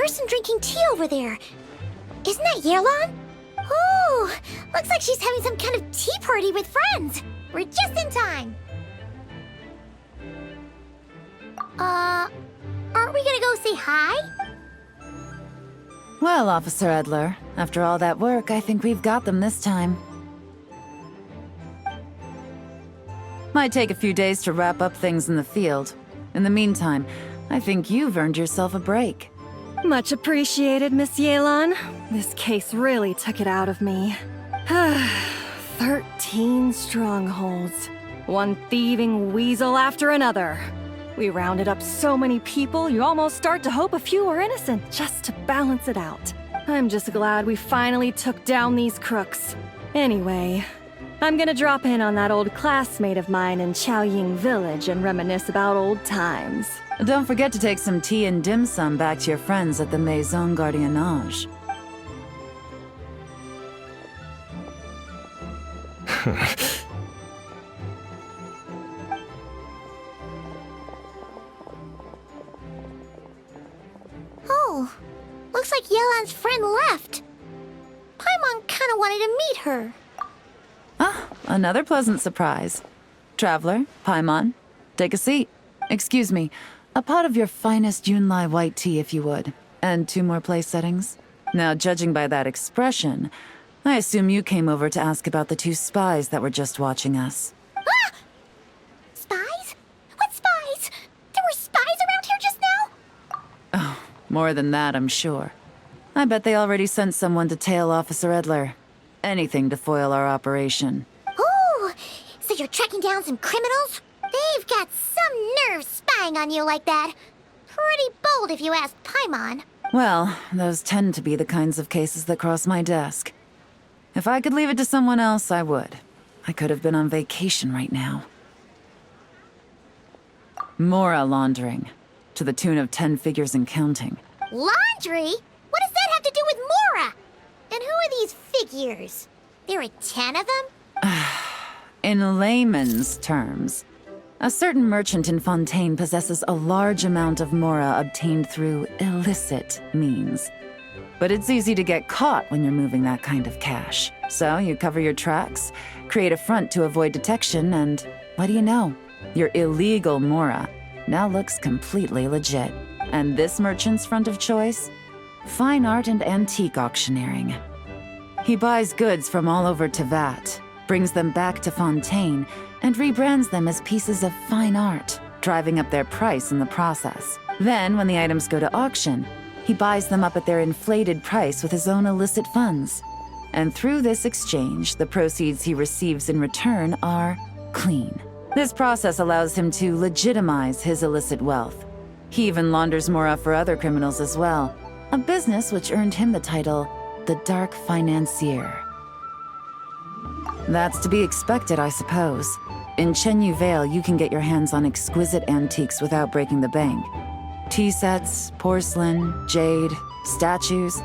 person drinking tea over there. Isn't that Yelan? Oh, looks like she's having some kind of tea party with friends. We're just in time. Aren't we gonna go say hi? Well, Officer Edler, after all that work, I think we've got them this time. Might take a few days to wrap up things in the field. In the meantime, I think you've earned yourself a break. Much appreciated, Miss Yelan. This case really took it out of me. 13 strongholds. One thieving weasel after another. We rounded up so many people, you almost start to hope a few were innocent, just to balance it out. I'm just glad we finally took down these crooks. Anyway, I'm gonna drop in on that old classmate of mine in Chaoying Village and reminisce about old times. Don't forget to take some tea and dim sum back to your friends at the Maison Gardiennage. Oh, looks like Yelan's friend left. Paimon kinda wanted to meet her. Ah, another pleasant surprise. Traveler, Paimon, take a seat. Excuse me, a pot of your finest Yunlai white tea if you would. And 2 more place settings. Now, judging by that expression, I assume you came over to ask about the 2 spies that were just watching us. Ah! Spies? What spies? There were spies around here just now? Oh, more than that, I'm sure. I bet they already sent someone to tail Officer Edler. Anything to foil our operation. Oh, so you're tracking down some criminals? They've got some nerve spying on you like that. Pretty bold if you ask Paimon. Well, those tend to be the kinds of cases that cross my desk. If I could leave it to someone else, I would. I could have been on vacation right now. Mora laundering, to the tune of 10 figures and counting. Laundry? What does that have to do with Mora? And who are these figures? There are 10 of them? In layman's terms, a certain merchant in Fontaine possesses a large amount of Mora obtained through illicit means. But it's easy to get caught when you're moving that kind of cash. So you cover your tracks, create a front to avoid detection, and what do you know? Your illegal Mora now looks completely legit. And this merchant's front of choice? Fine art and antique auctioneering. He buys goods from all over Tevat, brings them back to Fontaine, and rebrands them as pieces of fine art, driving up their price in the process. Then, when the items go to auction, he buys them up at their inflated price with his own illicit funds. And through this exchange, the proceeds he receives in return are clean. This process allows him to legitimize his illicit wealth. He even launders Mora for other criminals as well, a business which earned him the title, the Dark Financier. That's to be expected, I suppose. In Chenyu Vale, you can get your hands on exquisite antiques without breaking the bank. Tea sets, porcelain, jade, statues,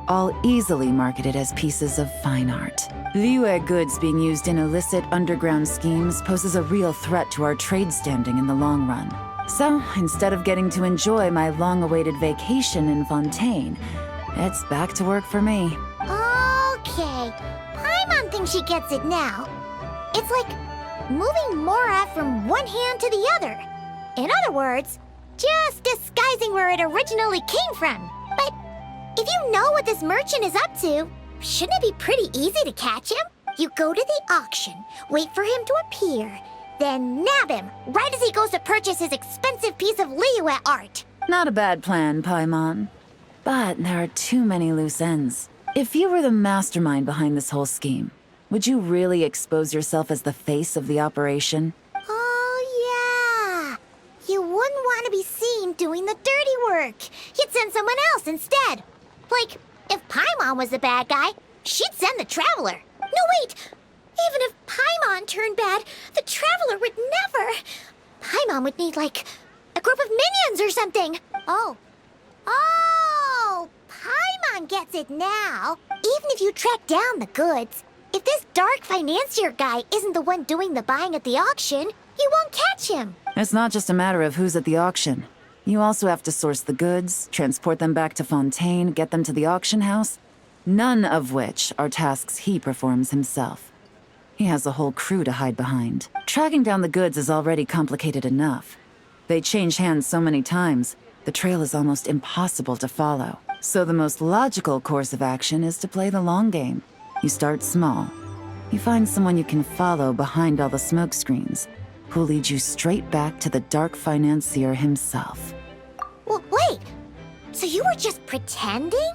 all easily marketed as pieces of fine art. Liyue goods being used in illicit underground schemes poses a real threat to our trade standing in the long run. So, instead of getting to enjoy my long-awaited vacation in Fontaine, it's back to work for me. Okay, Paimon thinks she gets it now. It's like moving Mora from one hand to the other. In other words, just disguising where it originally came from. But if you know what this merchant is up to, shouldn't it be pretty easy to catch him? You go to the auction, wait for him to appear, then nab him right as he goes to purchase his expensive piece of Liyue art. Not a bad plan, Paimon. But there are too many loose ends. If you were the mastermind behind this whole scheme, would you really expose yourself as the face of the operation? Oh, yeah. You wouldn't want to be seen doing the dirty work. You'd send someone else instead. Like, if Paimon was the bad guy, she'd send the Traveler. No, wait! Even if Paimon turned bad, the Traveler would never. Paimon would need, like, a group of minions or something. Oh, Paimon gets it now. Even if you track down the goods, if this dark financier guy isn't the one doing the buying at the auction, you won't catch him. It's not just a matter of who's at the auction. You also have to source the goods, transport them back to Fontaine, get them to the auction house, none of which are tasks he performs himself. He has a whole crew to hide behind. Tracking down the goods is already complicated enough. They change hands so many times, the trail is almost impossible to follow. So the most logical course of action is to play the long game. You start small. You find someone you can follow behind all the smoke screens, who'll lead you straight back to the dark financier himself. Well, wait! So you were just pretending?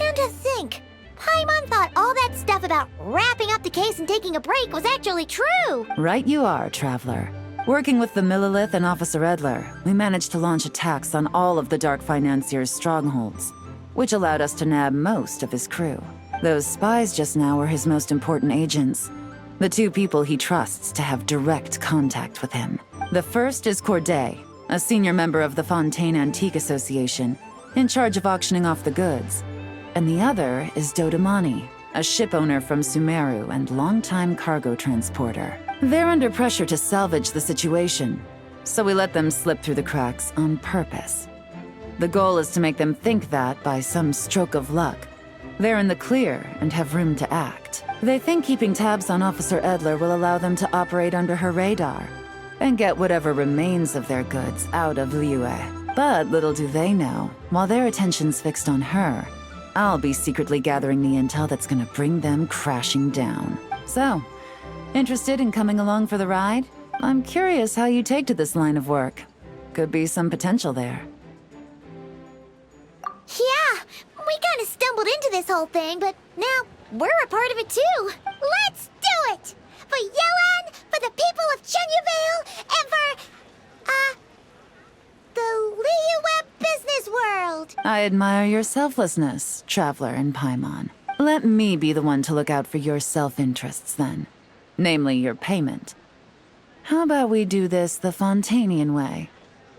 And to think, Paimon thought all that stuff about wrapping up the case and taking a break was actually true! Right you are, Traveler. Working with the Millilith and Officer Edler, we managed to launch attacks on all of the Dark Financier's strongholds, which allowed us to nab most of his crew. Those spies just now were his most important agents, the two people he trusts to have direct contact with him. The first is Corday, a senior member of the Fontaine Antique Association, in charge of auctioning off the goods. And the other is Dodamani, a ship owner from Sumeru and longtime cargo transporter. They're under pressure to salvage the situation, so we let them slip through the cracks on purpose. The goal is to make them think that, by some stroke of luck, they're in the clear and have room to act. They think keeping tabs on Officer Edler will allow them to operate under her radar and get whatever remains of their goods out of Liyue. But little do they know, while their attention's fixed on her, I'll be secretly gathering the intel that's gonna bring them crashing down. So, interested in coming along for the ride? I'm curious how you take to this line of work. Could be some potential there. Yeah, we kind of stumbled into this whole thing, but now we're a part of it too. Let's do it! For Yelan, for the people of Chenyavale, and for, the Liyue business world! I admire your selflessness, Traveler and Paimon. Let me be the one to look out for your self-interests then. Namely, your payment. How about we do this the Fontainian way?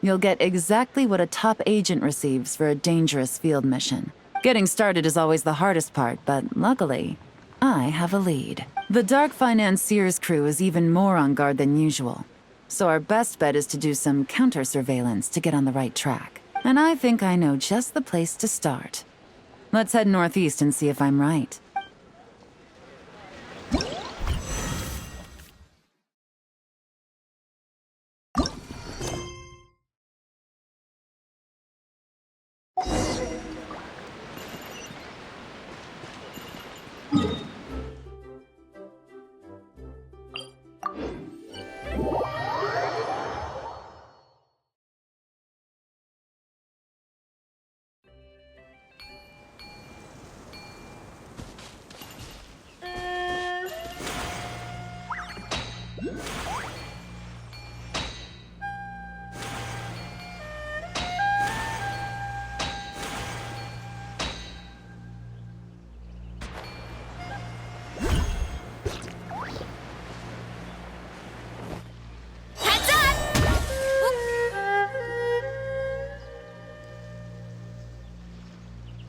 You'll get exactly what a top agent receives for a dangerous field mission. Getting started is always the hardest part, but luckily, I have a lead. The Dark Financier's crew is even more on guard than usual, so our best bet is to do some counter-surveillance to get on the right track. And I think I know just the place to start. Let's head northeast and see if I'm right.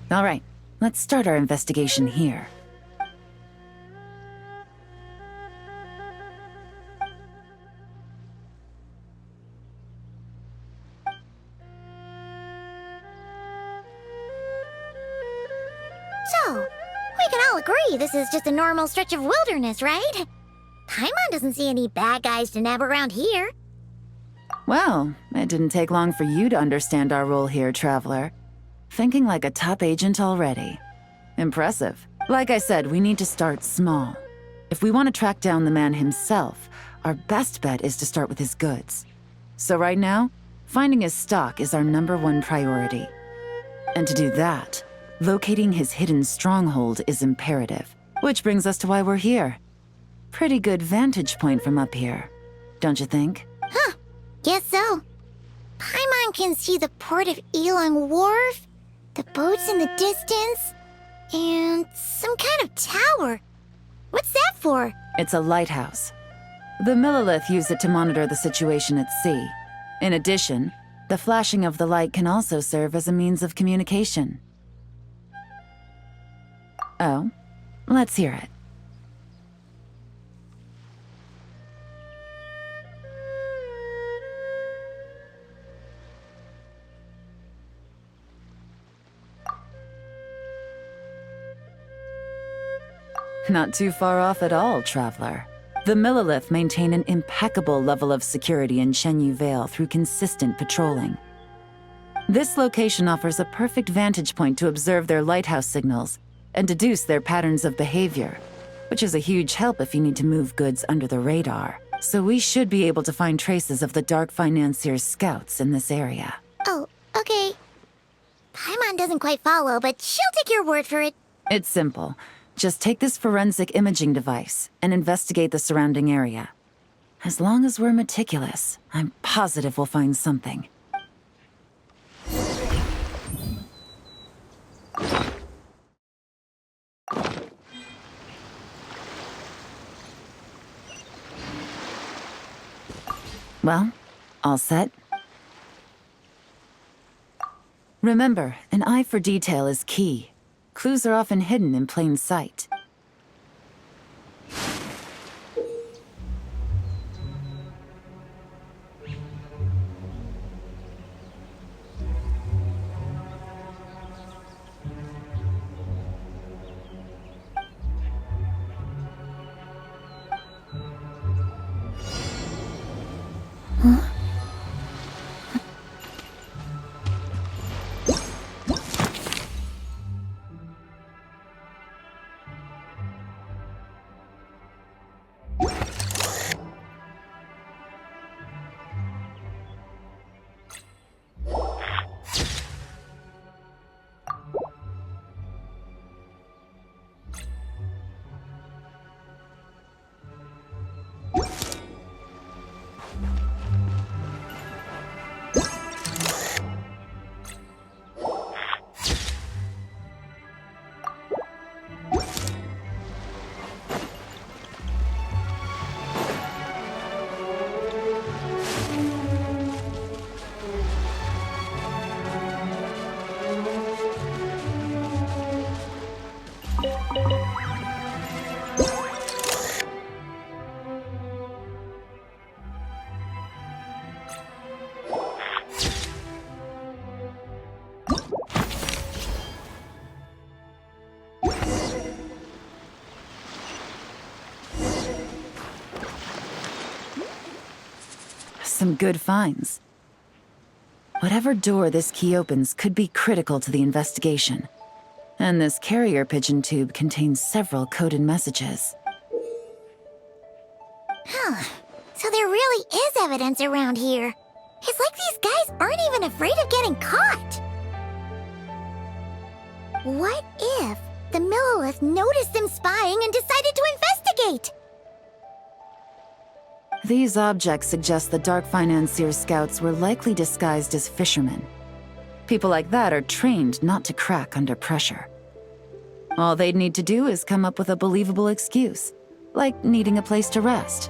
All right, let's start our investigation here. So, we can all agree this is just a normal stretch of wilderness, right? Paimon doesn't see any bad guys to nab around here. Well, it didn't take long for you to understand our role here, Traveler. Thinking like a top agent already. Impressive. Like I said, we need to start small. If we want to track down the man himself, our best bet is to start with his goods. So right now, finding his stock is our #1 priority. And to do that, locating his hidden stronghold is imperative. Which brings us to why we're here. Pretty good vantage point from up here, don't you think? Huh, guess so. Paimon can see the port of Elang Wharf, the boats in the distance, and some kind of tower. What's that for? It's a lighthouse. The Millilith use it to monitor the situation at sea. In addition, the flashing of the light can also serve as a means of communication. Oh, let's hear it. Not too far off at all, traveler. The Millilith maintain an impeccable level of security in Shenyu Vale through consistent patrolling. This location offers a perfect vantage point to observe their lighthouse signals and deduce their patterns of behavior, which is a huge help if you need to move goods under the radar. So we should be able to find traces of the Dark Financier's scouts in this area. Oh, okay. Paimon doesn't quite follow, but she'll take your word for it. It's simple. Just take this forensic imaging device and investigate the surrounding area. As long as we're meticulous, I'm positive we'll find something. Well, all set? Remember, an eye for detail is key. Clues are often hidden in plain sight. Some good finds. Whatever door this key opens could be critical to the investigation. And this carrier pigeon tube contains several coded messages. Huh. So there really is evidence around here. It's like these guys aren't even afraid of getting caught. What if the Millilith noticed them spying and decided to investigate? These objects suggest the Dark Financier scouts were likely disguised as fishermen. People like that are trained not to crack under pressure. All they'd need to do is come up with a believable excuse, like needing a place to rest.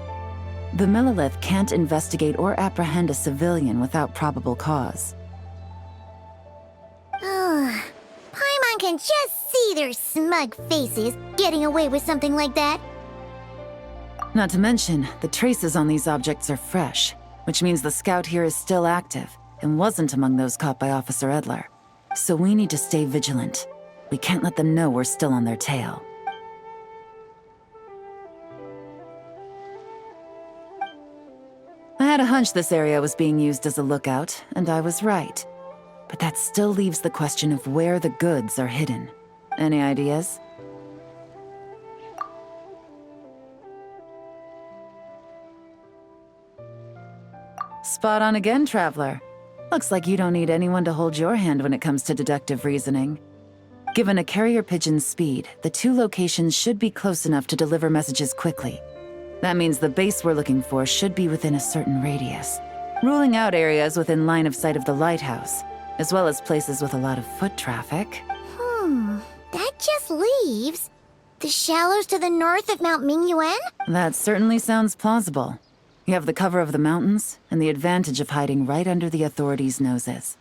The Millilith can't investigate or apprehend a civilian without probable cause. Ugh. Paimon can just see their smug faces getting away with something like that. Not to mention, the traces on these objects are fresh, which means the scout here is still active and wasn't among those caught by Officer Edler. So we need to stay vigilant. We can't let them know we're still on their tail. I had a hunch this area was being used as a lookout, and I was right. But that still leaves the question of where the goods are hidden. Any ideas? Spot on again, traveler. Looks like you don't need anyone to hold your hand when it comes to deductive reasoning. Given a carrier pigeon's speed, the two locations should be close enough to deliver messages quickly. That means the base we're looking for should be within a certain radius, ruling out areas within line of sight of the lighthouse, as well as places with a lot of foot traffic. That just leaves the shallows to the north of Mount Mingyuan? That certainly sounds plausible. You have the cover of the mountains, and the advantage of hiding right under the authorities' noses.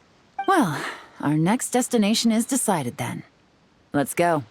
Well, our next destination is decided then. Let's go.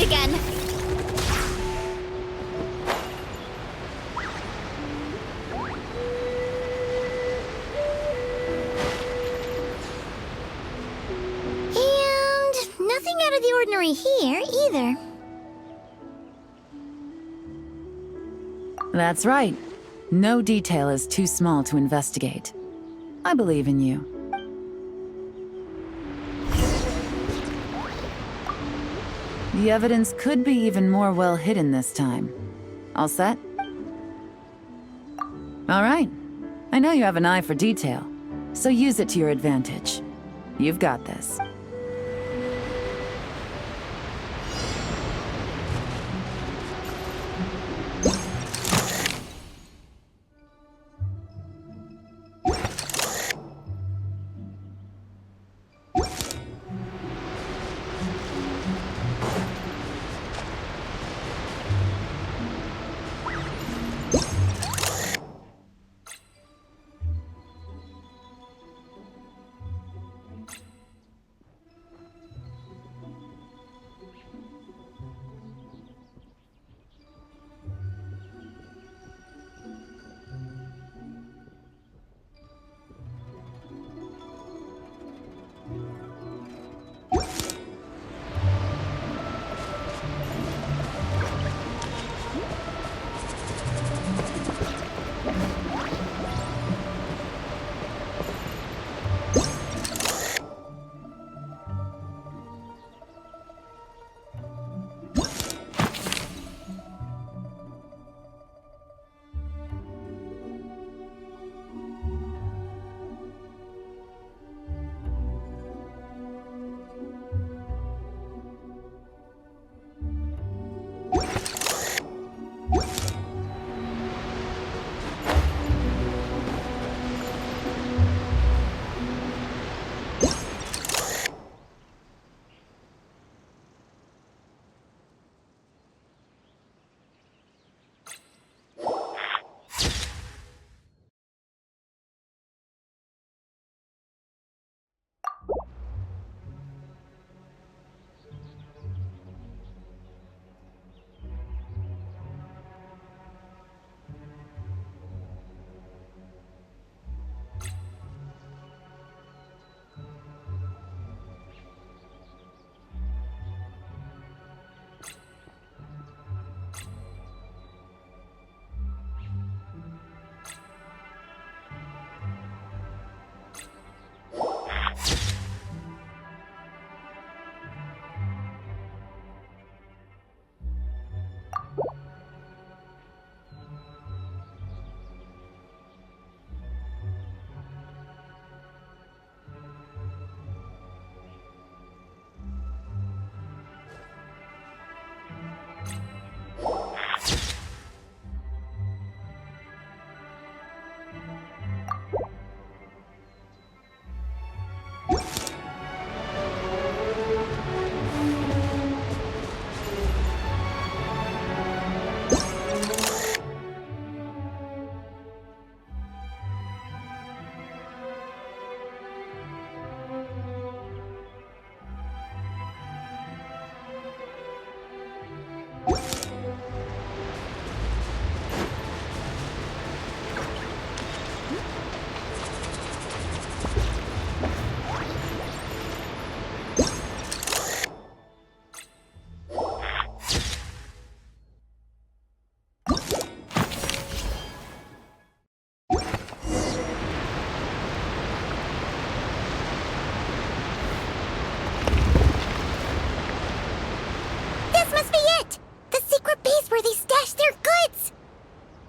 again. And nothing out of the ordinary here, either. That's right. No detail is too small to investigate. I believe in you. The evidence could be even more well hidden this time. All set? All right. I know you have an eye for detail, so use it to your advantage. You've got this.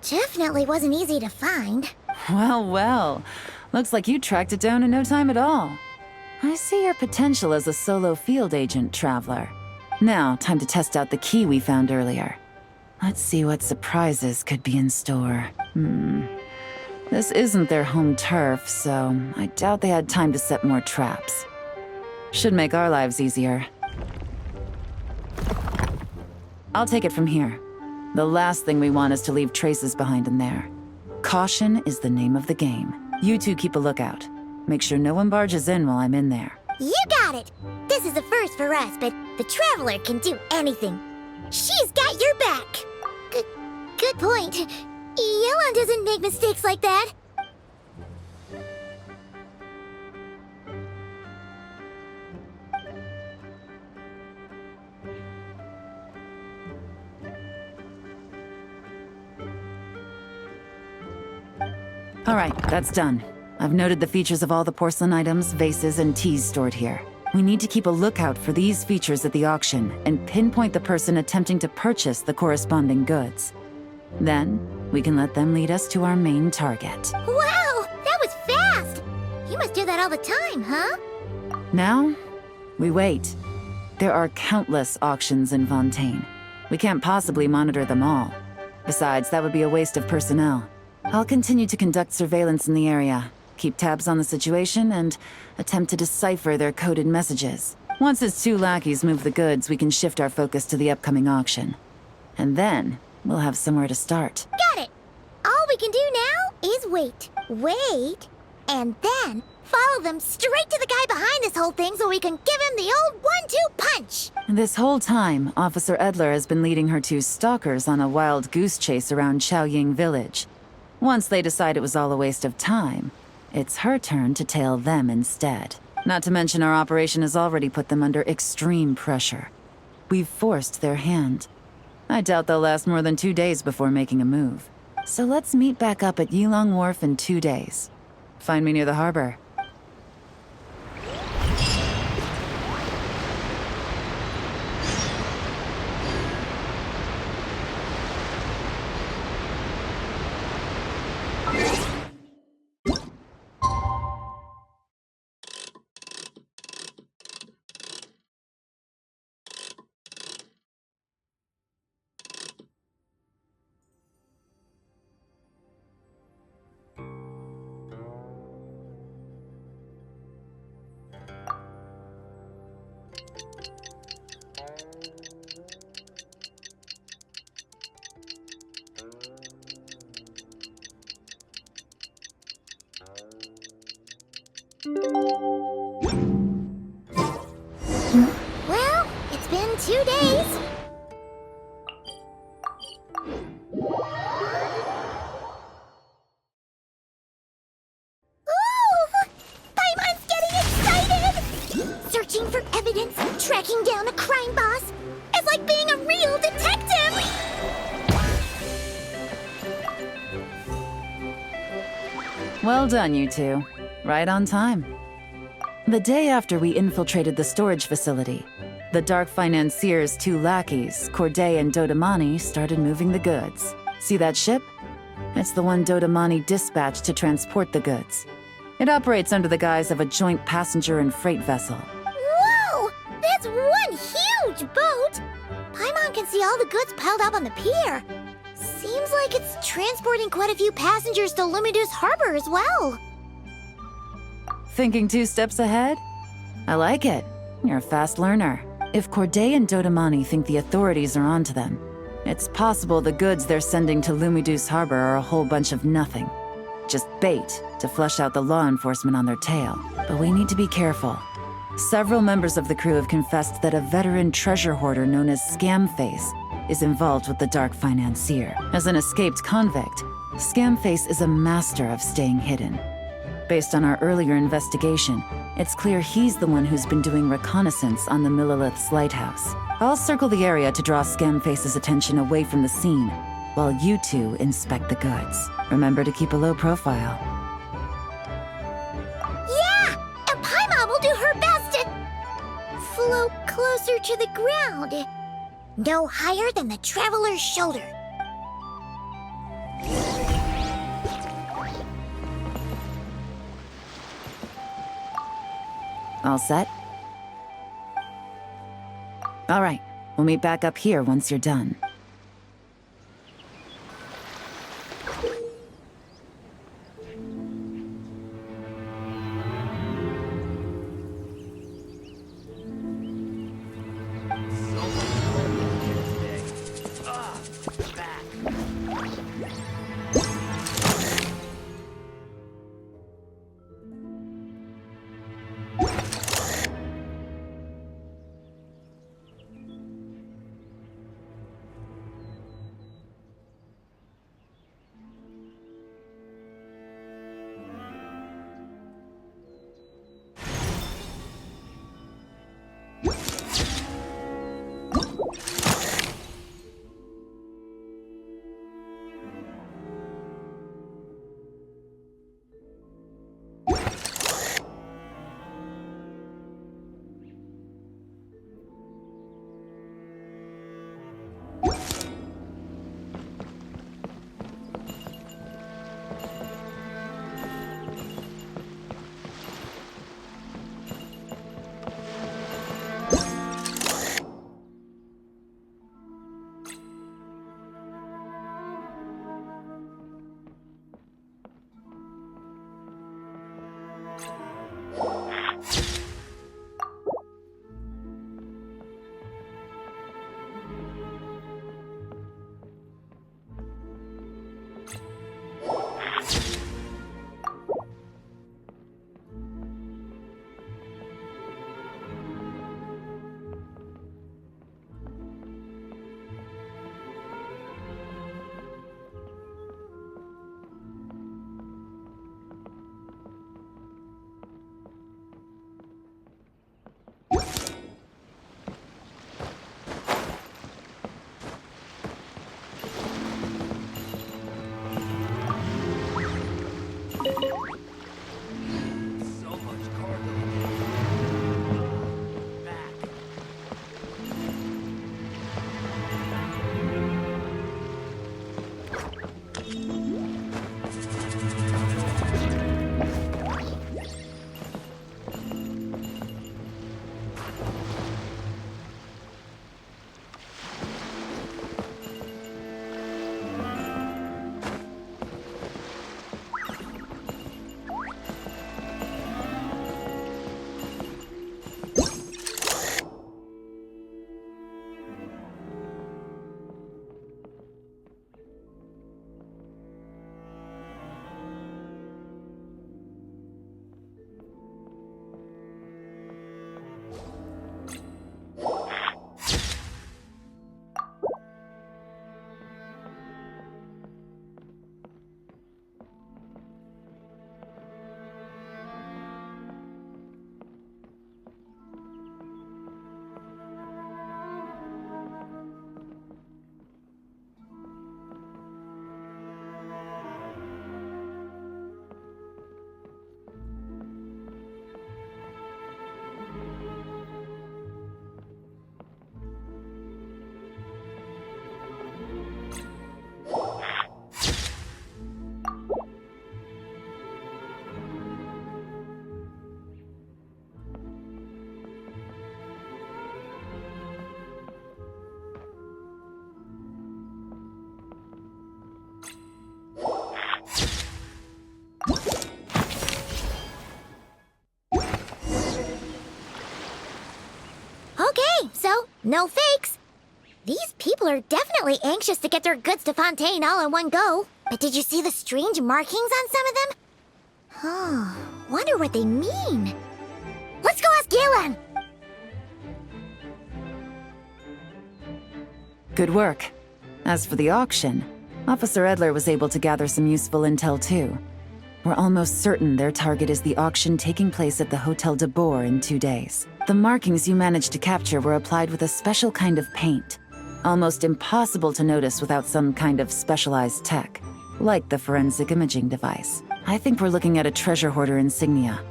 Definitely wasn't easy to find. Well, well. Looks like you tracked it down in no time at all. I see your potential as a solo field agent, Traveler. Now, time to test out the key we found earlier. Let's see what surprises could be in store. This isn't their home turf, so I doubt they had time to set more traps. Should make our lives easier. I'll take it from here. The last thing we want is to leave traces behind in there. Caution is the name of the game. You two keep a lookout. Make sure no one barges in while I'm in there. You got it! This is a first for us, but the Traveler can do anything. She's got your back. Good point. Yelan doesn't make mistakes like that. All right, that's done. I've noted the features of all the porcelain items, vases, and teas stored here. We need to keep a lookout for these features at the auction and pinpoint the person attempting to purchase the corresponding goods. Then, we can let them lead us to our main target. Wow, that was fast! You must do that all the time, huh? Now, we wait. There are countless auctions in Fontaine. We can't possibly monitor them all. Besides, that would be a waste of personnel. I'll continue to conduct surveillance in the area, keep tabs on the situation, and attempt to decipher their coded messages. Once his 2 lackeys move the goods, we can shift our focus to the upcoming auction. And then, we'll have somewhere to start. Got it! All we can do now is wait. Wait, and then follow them straight to the guy behind this whole thing so we can give him the old 1-2 punch! This whole time, Officer Edler has been leading her 2 stalkers on a wild goose chase around Chaoying Village. Once they decide it was all a waste of time, it's her turn to tail them instead. Not to mention our operation has already put them under extreme pressure. We've forced their hand. I doubt they'll last more than 2 days before making a move. So let's meet back up at Yilong Wharf in 2 days. Find me near the harbor. Well, it's been 2 days. Ooh! Paimon's getting excited! Searching for evidence, tracking down a crime boss. It's like being a real detective! Well done, you 2. Right on time. The day after we infiltrated the storage facility, the Dark Financier's 2 lackeys, Corday and Dodamani, started moving the goods. See that ship? It's the one Dodamani dispatched to transport the goods. It operates under the guise of a joint passenger and freight vessel. Whoa! That's one huge boat! Paimon can see all the goods piled up on the pier. Seems like it's transporting quite a few passengers to Lumidus Harbor as well. Thinking 2 steps ahead? I like it. You're a fast learner. If Corday and Dodamani think the authorities are onto them, it's possible the goods they're sending to Lumidus Harbor are a whole bunch of nothing. Just bait to flush out the law enforcement on their tail. But we need to be careful. Several members of the crew have confessed that a veteran treasure hoarder known as Scamface is involved with the Dark Financier. As an escaped convict, Scamface is a master of staying hidden. Based on our earlier investigation, it's clear he's the one who's been doing reconnaissance on the Millilith's lighthouse. I'll circle the area to draw Scamface's attention away from the scene, while you 2 inspect the goods. Remember to keep a low profile. Yeah! And Paimon will do her best to float closer to the ground. No higher than the traveler's shoulder. All set? All right, we'll meet back up here once you're done. so. No fakes. These people are definitely anxious to get their goods to Fontaine all in one go. But did you see the strange markings on some of them? Oh, wonder what they mean. Let's go ask Yelan! Good work. As for the auction, Officer Edler was able to gather some useful intel too. We're almost certain their target is the auction taking place at the Hotel de Boer in 2 days. The markings you managed to capture were applied with a special kind of paint. Almost impossible to notice without some kind of specialized tech, like the forensic imaging device. I think we're looking at a treasure hoarder insignia.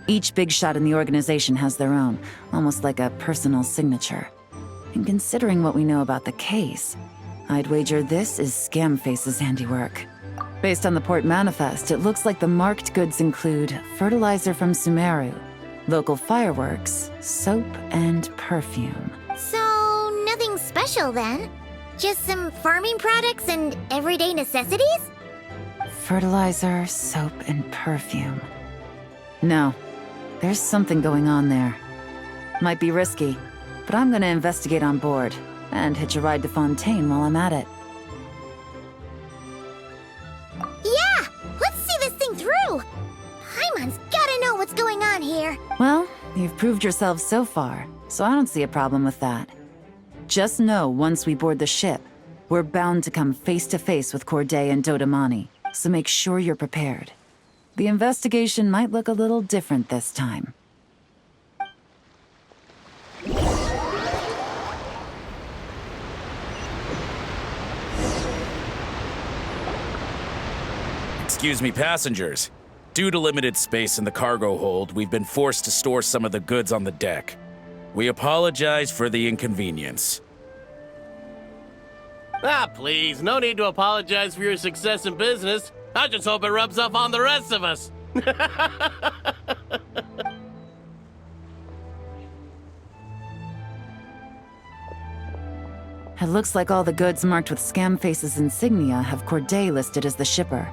Each big shot in the organization has their own, almost like a personal signature. And considering what we know about the case, I'd wager this is Scamface's handiwork. Based on the port manifest, it looks like the marked goods include fertilizer from Sumeru, local fireworks, soap, and perfume. So, nothing special then? Just some farming products and everyday necessities? Fertilizer, soap, and perfume. No, there's something going on there. Might be risky, but I'm gonna investigate on board and hitch a ride to Fontaine while I'm at it. Yeah! Let's see this thing through! Paimon's gotta know what's going on here. Well, you've proved yourself so far, so I don't see a problem with that. Just know once we board the ship, we're bound to come face to face with Corday and Dodamani, so make sure you're prepared. The investigation might look a little different this time. Excuse me, passengers. Due to limited space in the cargo hold, we've been forced to store some of the goods on the deck. We apologize for the inconvenience. Ah, please, no need to apologize for your success in business. I just hope it rubs off on the rest of us. It looks like all the goods marked with Scamface's insignia have Corday listed as the shipper.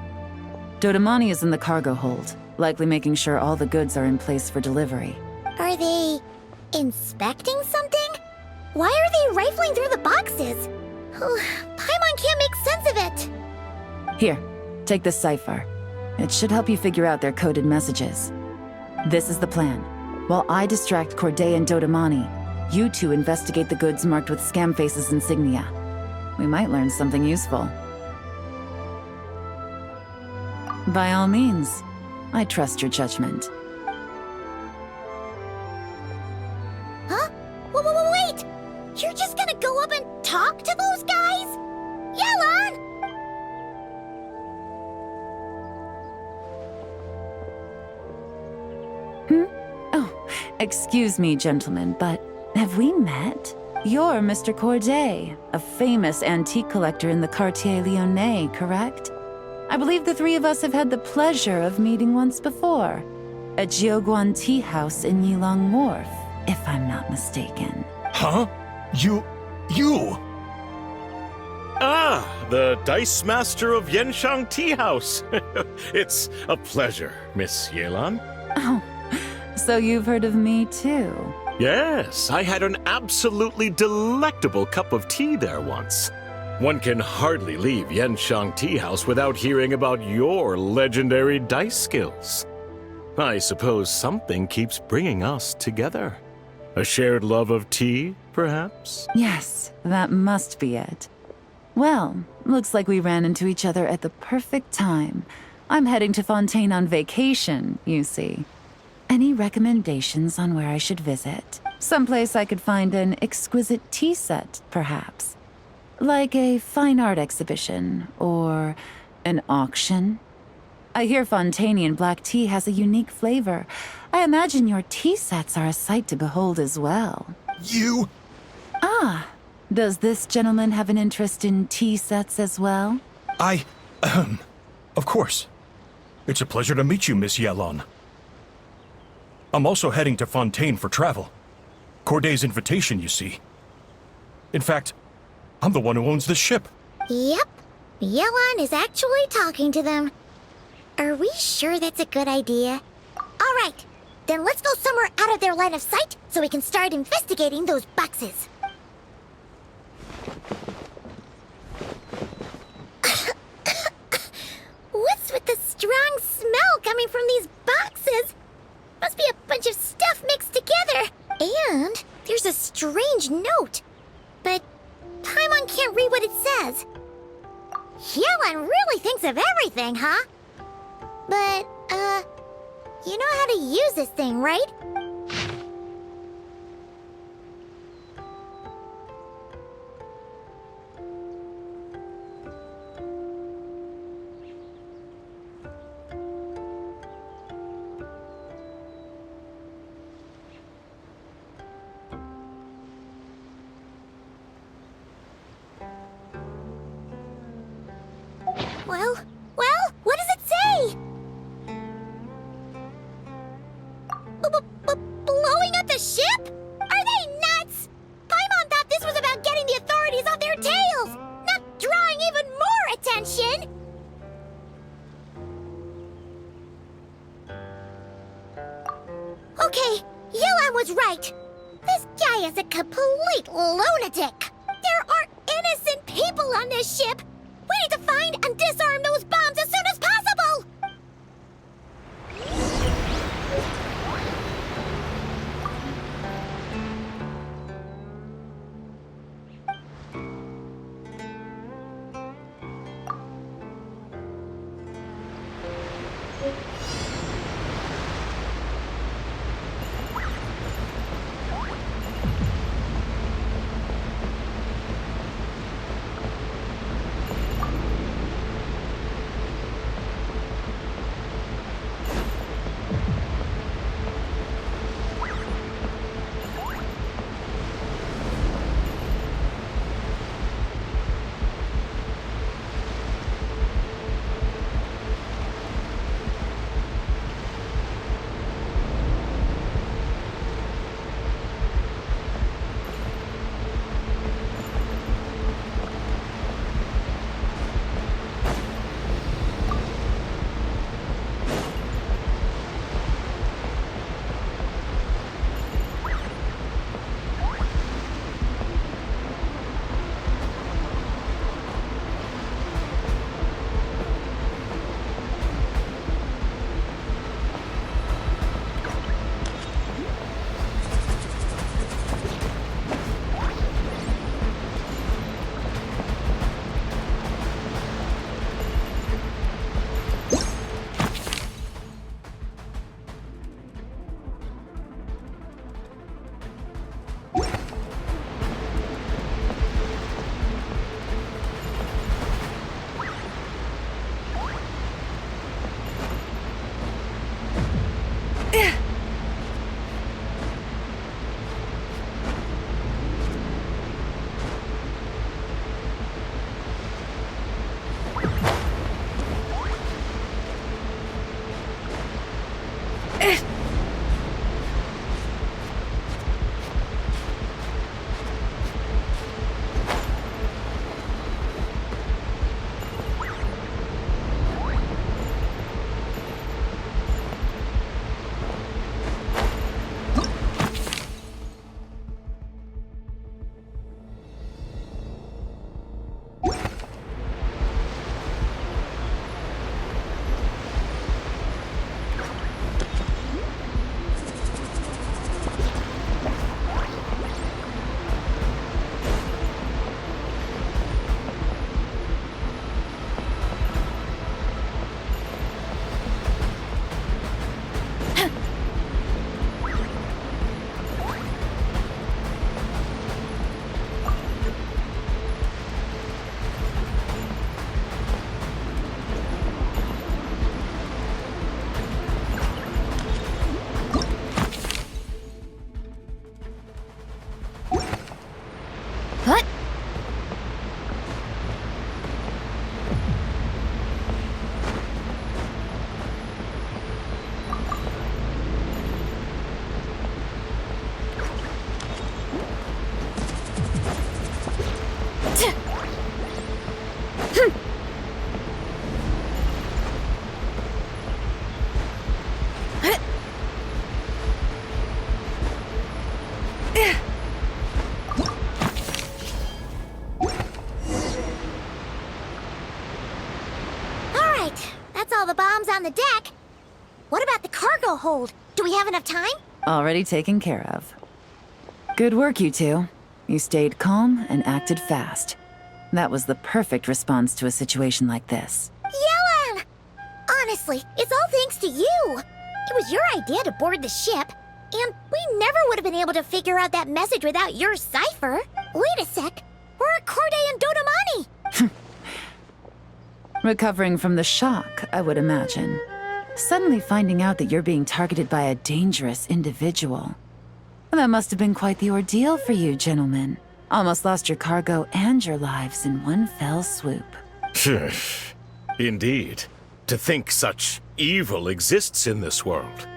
Dodamani is in the cargo hold, likely making sure all the goods are in place for delivery. Are they inspecting something? Why are they rifling through the boxes? Paimon can't make sense of it. Here, take this cipher. It should help you figure out their coded messages. This is the plan. While I distract Corday and Dodamani, you two investigate the goods marked with Scamface's insignia. We might learn something useful. By all means, I trust your judgment. Huh? Wait! You're just gonna go up and talk to those guys? Yelan! Oh, excuse me, gentlemen, but have we met? You're Mr. Corday, a famous antique collector in the Quartier Lyonnais, correct? I believe the three of us have had the pleasure of meeting once before, at Jiuguan Tea House in Yilong Wharf, if I'm not mistaken. Huh? You... Ah, the Dice Master of Yenshang Tea House. It's a pleasure, Miss Yelan. Oh, so you've heard of me too? Yes, I had an absolutely delectable cup of tea there once. One can hardly leave Yenshang Tea House without hearing about your legendary dice skills. I suppose something keeps bringing us together. A shared love of tea, perhaps? Yes, that must be it. Well, looks like we ran into each other at the perfect time. I'm heading to Fontaine on vacation, you see. Any recommendations on where I should visit? Someplace I could find an exquisite tea set, perhaps. Like a fine art exhibition, or an auction. I hear Fontainian black tea has a unique flavor. I imagine your tea sets are a sight to behold as well. You... Ah, does this gentleman have an interest in tea sets as well? Of course. It's a pleasure to meet you, Miss Yelan. I'm also heading to Fontaine for travel. Corday's invitation, you see. In fact, I'm the one who owns the ship. Yep. Yelan is actually talking to them. Are we sure that's a good idea? All right. Then let's go somewhere out of their line of sight so we can start investigating those boxes. strong smell coming from these boxes. Must be a bunch of stuff mixed together. And there's a strange note. But Paimon can't read what it says. Yelan really thinks of everything, huh? But, you know how to use this thing, right? Well, what does it say? Blowing up the ship? Are they nuts? Paimon thought this was about getting the authorities off their tails, not drawing even more attention. Okay, Yelan was right. This guy is a complete lunatic. There are innocent people on this ship. We need to find and disarm those bombs as soon as possible! the deck. What about the cargo hold? Do we have enough time? Already taken care of. Good work, you two. You stayed calm and acted fast. That was the perfect response to a situation like this. Yelan! Honestly, it's all thanks to you. It was your idea to board the ship, and we never would have been able to figure out that message without your cipher. Wait a sec. Where are Corday and Dodamani? Recovering from the shock, I would imagine. Suddenly finding out that you're being targeted by a dangerous individual. That must have been quite the ordeal for you, gentlemen. Almost lost your cargo and your lives in one fell swoop. Indeed. To think such evil exists in this world.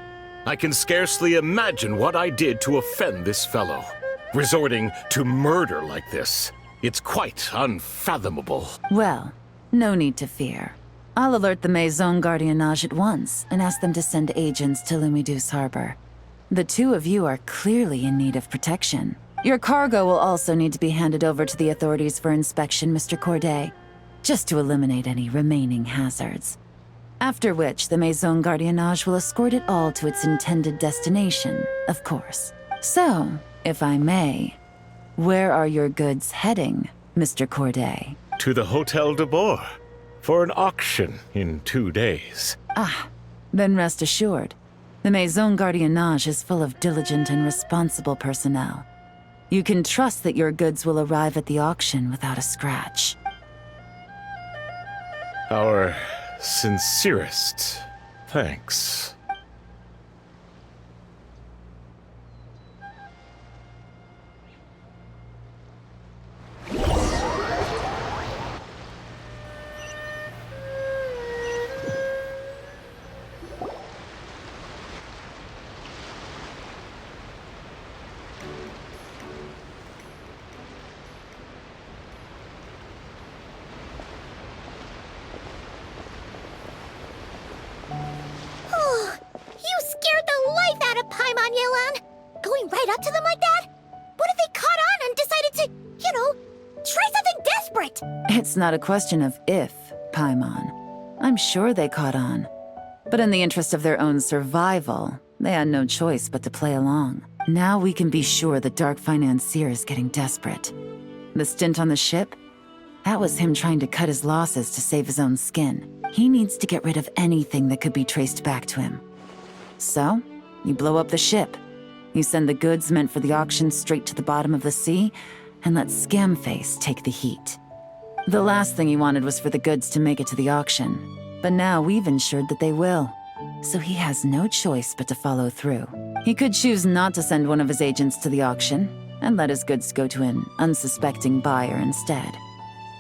I can scarcely imagine what I did to offend this fellow. Resorting to murder like this. It's quite unfathomable. Well, no need to fear. I'll alert the Maison Gardiennage at once and ask them to send agents to Lumidus Harbor. The two of you are clearly in need of protection. Your cargo will also need to be handed over to the authorities for inspection, Mr. Corday, just to eliminate any remaining hazards. After which, the Maison Gardiennage will escort it all to its intended destination, of course. So, if I may, where are your goods heading, Mr. Corday? To the Hotel de Boer for an auction in 2 days. Then rest assured, the Maison Gardiennage is full of diligent and responsible personnel. You can trust that your goods will arrive at the auction without a scratch. Our sincerest thanks. You scared the life out of Paimon, Yelan! Going right up to them like that? What if they caught on and decided to, try something desperate? It's not a question of if, Paimon. I'm sure they caught on. But in the interest of their own survival, they had no choice but to play along. Now we can be sure the Dark Financier is getting desperate. The stint on the ship? That was him trying to cut his losses to save his own skin. He needs to get rid of anything that could be traced back to him. So, you blow up the ship. You send the goods meant for the auction straight to the bottom of the sea, and let Scamface take the heat. The last thing he wanted was for the goods to make it to the auction, but now we've ensured that they will. So he has no choice but to follow through. He could choose not to send one of his agents to the auction, and let his goods go to an unsuspecting buyer instead.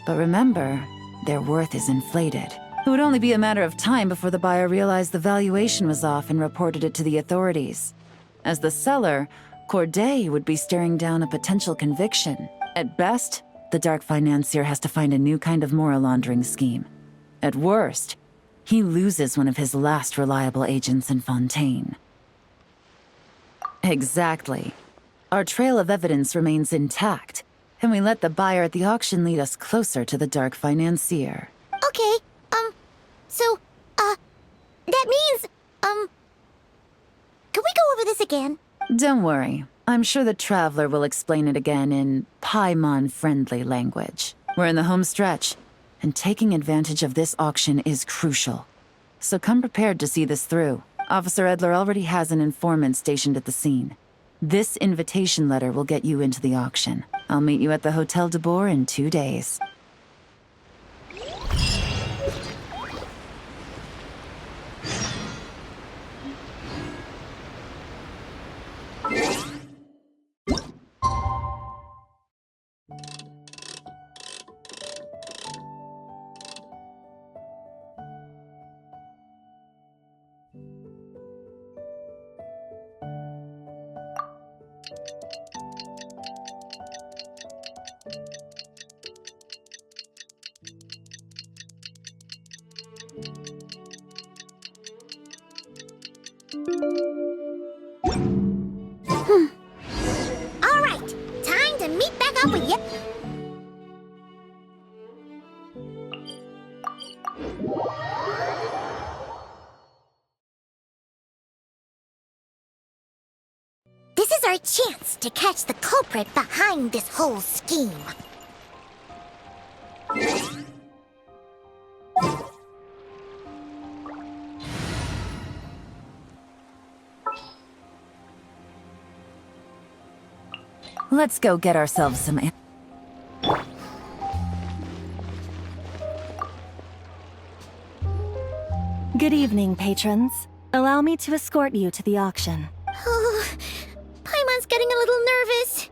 But remember, their worth is inflated. It would only be a matter of time before the buyer realized the valuation was off and reported it to the authorities. As the seller, Corday would be staring down a potential conviction. At best, the Dark Financier has to find a new kind of moral laundering scheme. At worst, he loses one of his last reliable agents in Fontaine. Exactly. Our trail of evidence remains intact, and we let the buyer at the auction lead us closer to the Dark Financier. Okay, so, that means, can we go over this again? Don't worry. I'm sure the Traveler will explain it again in Paimon-friendly language. We're in the home stretch, and taking advantage of this auction is crucial. So come prepared to see this through. Officer Edler already has an informant stationed at the scene. This invitation letter will get you into the auction. I'll meet you at the Hotel de Boer in 2 days. is our chance to catch the culprit behind this whole scheme. Let's go get ourselves some. Good evening, patrons. Allow me to escort you to the auction. Oh, Paimon's getting a little nervous.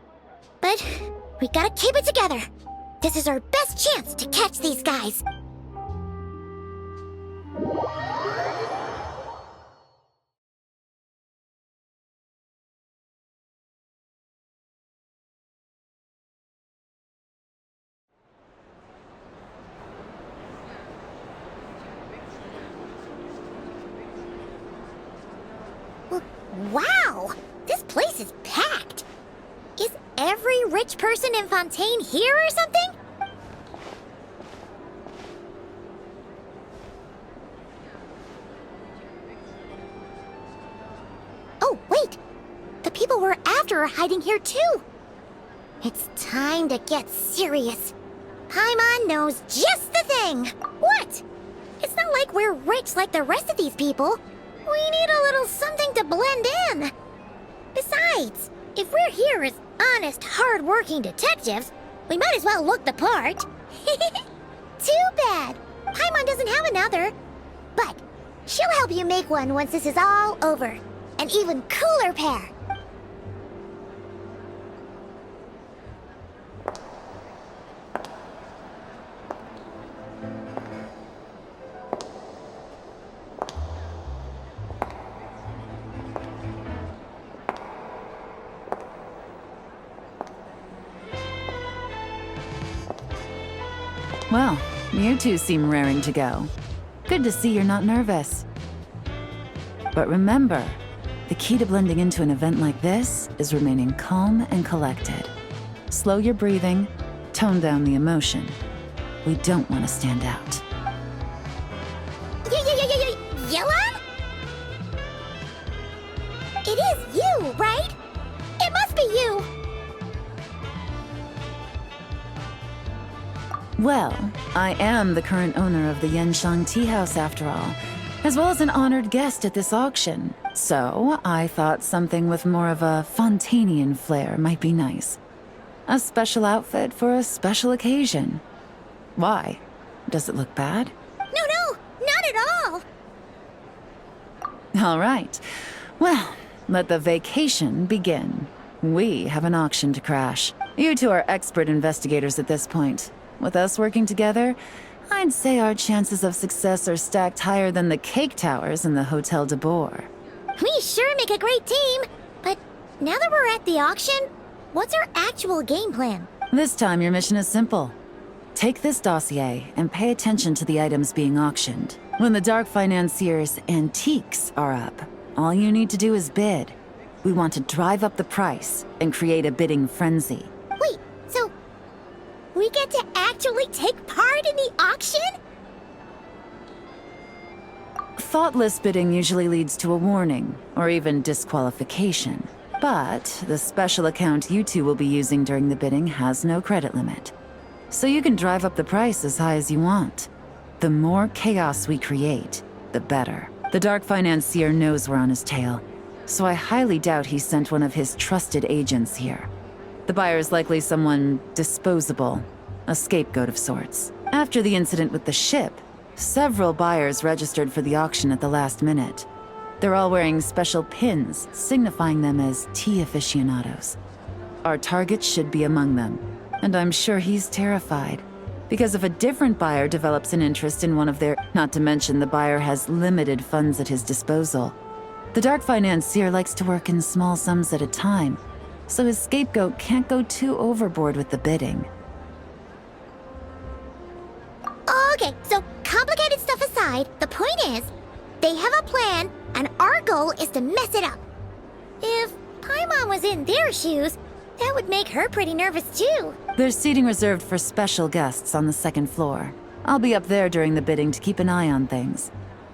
But we gotta keep it together. This is our best chance to catch these guys. Wow! This place is packed! Is every rich person in Fontaine here or something? Oh, wait! The people we're after are hiding here too! It's time to get serious. Paimon knows just the thing! What? It's not like we're rich like the rest of these people. We need a little something to blend in. Besides, if we're here as honest, hard-working detectives, we might as well look the part. Too bad. Paimon doesn't have another. But she'll help you make one once this is all over. An even cooler pair. Well, you two seem raring to go. Good to see you're not nervous. But remember, the key to blending into an event like this is remaining calm and collected. Slow your breathing, tone down the emotion. We don't want to stand out. Yelan? It is you, right? It must be you. Well, I am the current owner of the Genshin Tea House after all, as well as an honored guest at this auction. So, I thought something with more of a Fontainian flair might be nice. A special outfit for a special occasion. Why? Does it look bad? No, not at all. All right. Well, let the vacation begin. We have an auction to crash. You two are expert investigators at this point. With us working together, I'd say our chances of success are stacked higher than the cake towers in the Hotel de Boer. We sure make a great team. But now that we're at the auction, what's our actual game plan? This time your mission is simple. Take this dossier and pay attention to the items being auctioned. When the Dark Financier's antiques are up, all you need to do is bid. We want to drive up the price and create a bidding frenzy. Wait, so we get to actually take part in the auction? Thoughtless bidding usually leads to a warning, or even disqualification. But the special account you two will be using during the bidding has no credit limit. So you can drive up the price as high as you want. The more chaos we create, the better. The Dark Financier knows we're on his tail, so I highly doubt he sent one of his trusted agents here. The buyer is likely someone disposable, a scapegoat of sorts. After the incident with the ship, several buyers registered for the auction at the last minute. They're all wearing special pins, signifying them as tea aficionados. Our target should be among them, and I'm sure he's terrified. Because if a different buyer develops an interest in one of their... Not to mention the buyer has limited funds at his disposal. The Dark Financier likes to work in small sums at a time, so his scapegoat can't go too overboard with the bidding. Okay, so complicated stuff aside, the point is, they have a plan, and our goal is to mess it up. If Paimon was in their shoes, that would make her pretty nervous too. There's seating reserved for special guests on the second floor. I'll be up there during the bidding to keep an eye on things.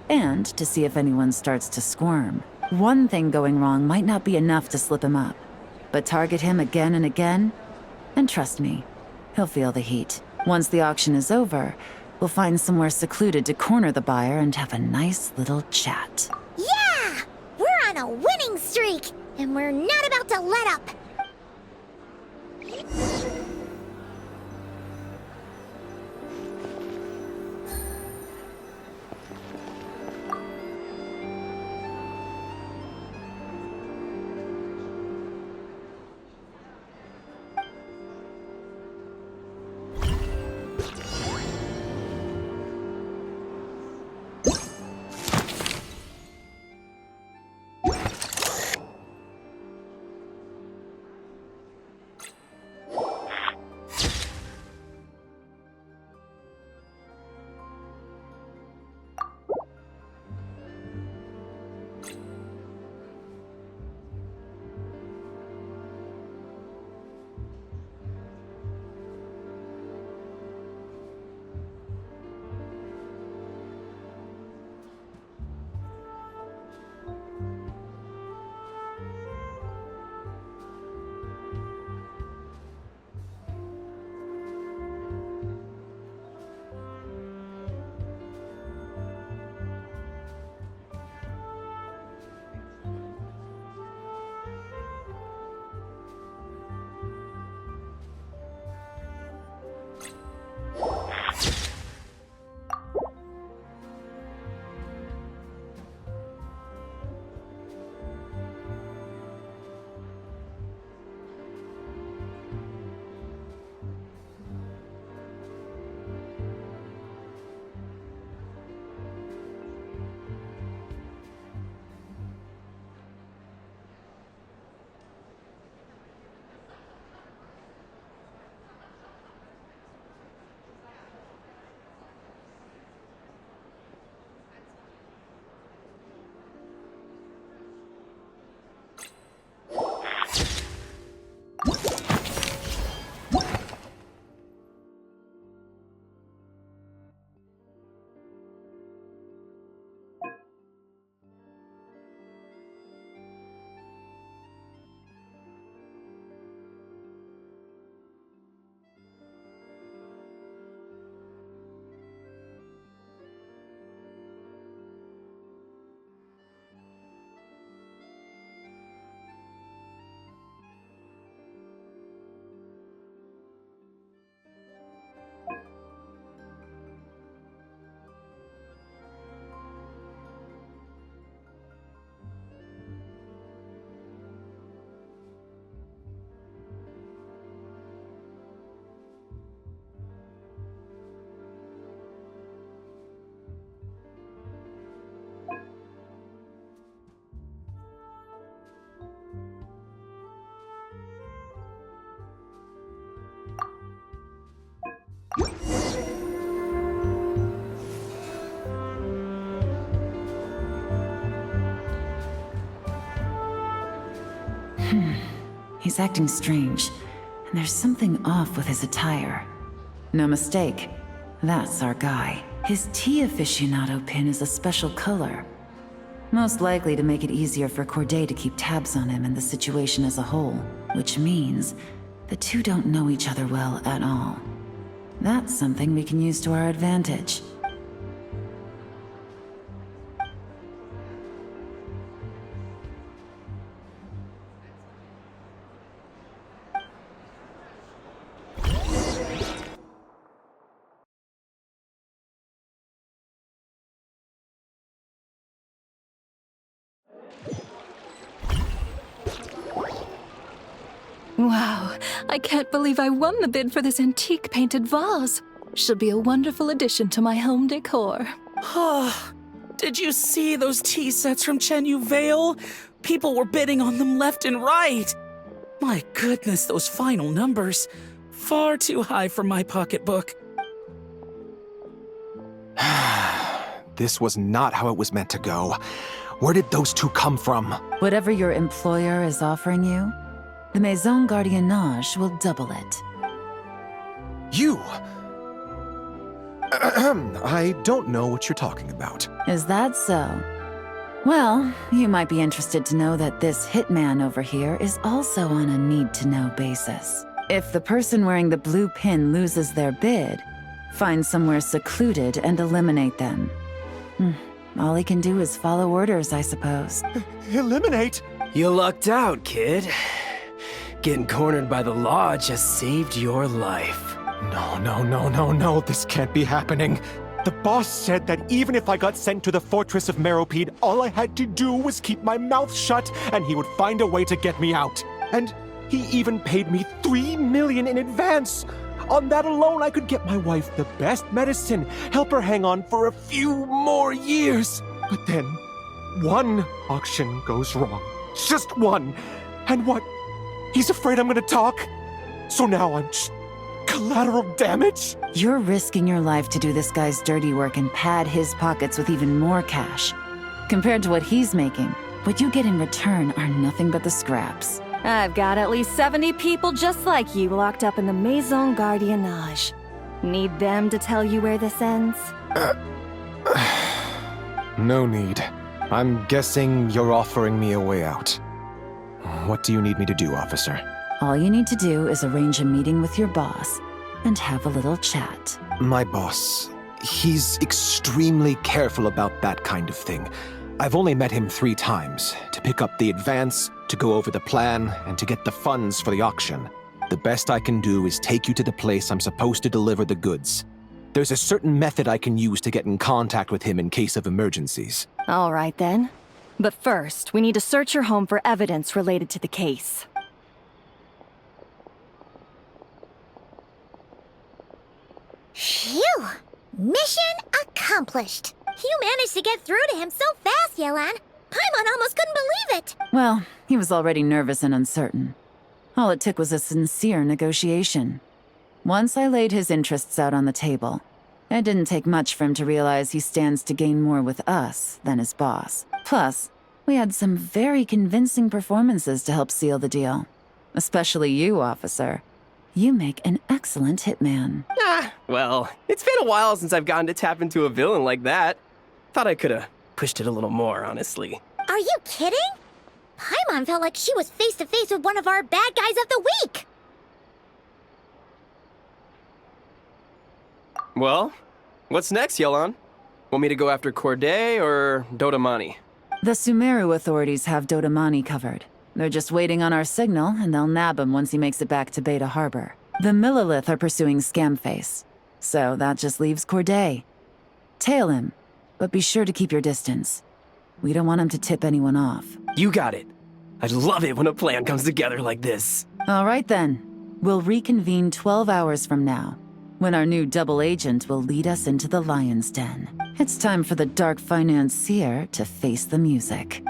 And to see if anyone starts to squirm. One thing going wrong might not be enough to slip him up. but target him again and again, and trust me, he'll feel the heat. Once the auction is over, we'll find somewhere secluded to corner the buyer and have a nice little chat. Yeah! We're on a winning streak, and we're not about to let up. He's acting strange, and there's something off with his attire. No mistake, that's our guy. His tea aficionado pin is a special color. Most likely to make it easier for Corday to keep tabs on him and the situation as a whole, which means the two don't know each other well at all. That's something we can use to our advantage. Wow, I can't believe I won the bid for this antique painted vase. She'll be a wonderful addition to my home decor. Did you see those tea sets from Chenyu Vale? People were bidding on them left and right. My goodness, those final numbers. Far too high for my pocketbook. This was not how it was meant to go. Where did those two come from? Whatever your employer is offering you, the Maison Gardiennage will double it. You! I don't know what you're talking about. Is that so? Well, you might be interested to know that this hitman over here is also on a need-to-know basis. If the person wearing the blue pin loses their bid, find somewhere secluded and eliminate them. All he can do is follow orders, I suppose. Eliminate? You lucked out, kid. Getting cornered by the law just saved your life. No, this can't be happening. The boss said that even if I got sent to the fortress of Meropide, all I had to do was keep my mouth shut and he would find a way to get me out. And he even paid me 3 million in advance. On that alone, I could get my wife the best medicine, help her hang on for a few more years. But then, one auction goes wrong. Just one. And what? He's afraid I'm gonna talk? So now I'm just collateral damage? You're risking your life to do this guy's dirty work and pad his pockets with even more cash. Compared to what he's making, what you get in return are nothing but the scraps. I've got at least 70 people just like you locked up in the Maison Gardiennage. Need them to tell you where this ends? No need. I'm guessing you're offering me a way out. What do you need me to do, officer? All you need to do is arrange a meeting with your boss and have a little chat. My boss, he's extremely careful about that kind of thing. I've only met him 3 times, to pick up the advance, to go over the plan, and to get the funds for the auction. The best I can do is take you to the place I'm supposed to deliver the goods. There's a certain method I can use to get in contact with him in case of emergencies. All right then. But first, we need to search your home for evidence related to the case. Phew! Mission accomplished. You managed to get through to him so fast, Yelan. Paimon almost couldn't believe it. Well, he was already nervous and uncertain. All it took was a sincere negotiation. Once I laid his interests out on the table, it didn't take much for him to realize he stands to gain more with us than his boss. Plus, we had some very convincing performances to help seal the deal. Especially you, officer. You make an excellent hitman. Well, it's been a while since I've gotten to tap into a villain like that. Thought I could've pushed it a little more, honestly. Are you kidding? Paimon felt like she was face to face with one of our bad guys of the week. Well, what's next, Yelan? Want me to go after Corday or Dodamani? The Sumeru authorities have Dodamani covered. They're just waiting on our signal, and they'll nab him once he makes it back to Beta Harbor. The Millilith are pursuing Scamface, so that just leaves Corday. Tail him, but be sure to keep your distance. We don't want him to tip anyone off. You got it. I love it when a plan comes together like this. All right then. We'll reconvene 12 hours from now, when our new double agent will lead us into the Lion's Den. It's time for the dark financier to face the music.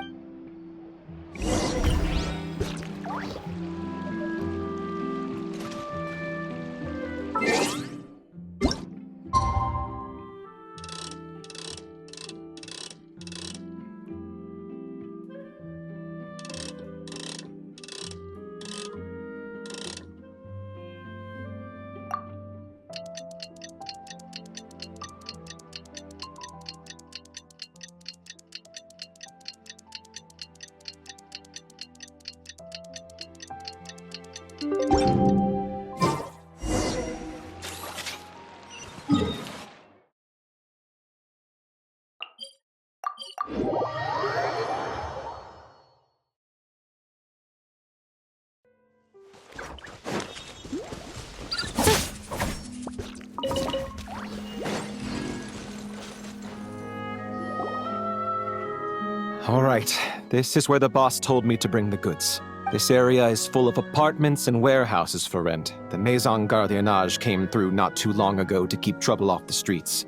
All right, this is where the boss told me to bring the goods. This area is full of apartments and warehouses for rent. The Maison Gardiennage came through not too long ago to keep trouble off the streets.